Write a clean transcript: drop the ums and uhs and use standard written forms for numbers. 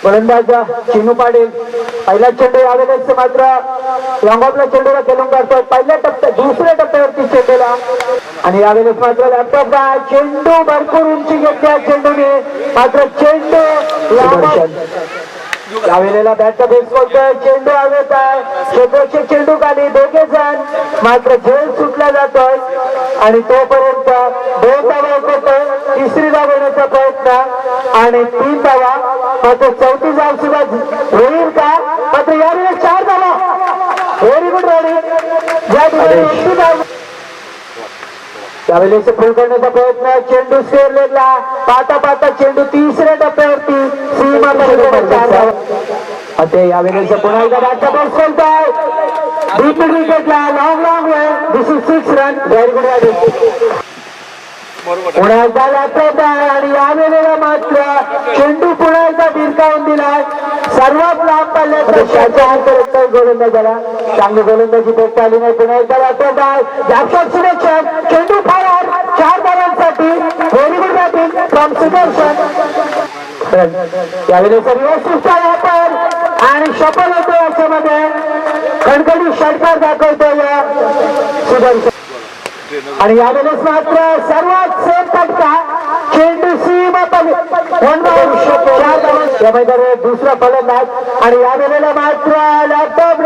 गोलंदाज चिनू पाटील पहिला चेंडू यावेळेस मात्र लॉंगॉफला चेंडूला खेळून काढतोय पहिल्या टप्प्यात दुसऱ्या टप्प्यावरती चेंडूला आणि यावेळेस मात्र लॅपटॉप चेंडू भरपूर उंची घेतल्या चेंडूने मात्र चेंडू यावेळेला बॅटचा बेस करतोय चेंडू हवेत आहे क्षेत्रक्षक चेंडू खाली दोघे जण मात्र झेल सुटला जातोय आणि तोपर्यंत 2 धावा होतोय तिसरी धाव येण्याचा प्रयत्न आणि 3 धावा मात्र चौथी धाव सुद्धा होईल का मात्र यावेळेस 4 धावा व्हेरी गुड रॉडी या ठिकाणी त्यावेळेस फुल करण्याचा प्रयत्न चेंडू स्क्वेअरलेगला पाहता पाहता चेंडू तिसऱ्या टप्प्यावरती सीमा ते यावेळेस पुन्हा एकदा बॅटचा बॉक्स खोलताय डीप मिड विकेटला long way this is 6 run very good रॉडी पुन्हा एकदा लॅपटॉप आहे आणि यावेळेला मात्र चेंडू पुन्हा एकदा भिरकावून दिलाय सर्वात लांब पडल्याचा गोलंदाजाला चांगली गोलंदाजी भेटता आली नाही पुन्हा एकदा लॅपटॉप आहे जागतिक सुरक्षण चेंडू फायर 4 धावांसाठी very good batting from Sudarshan यावेळेस रिव्हर्सचा वापर आणि सफल होतो याच्यामध्ये खणखणी षटकार दाखवतोय सुदर्शन आणि यावेळेस मात्र सर्वात सेम फटका चेंडू सीमा दुसरा फलंदाज आणि यावेळेला मात्र लॅपटॉप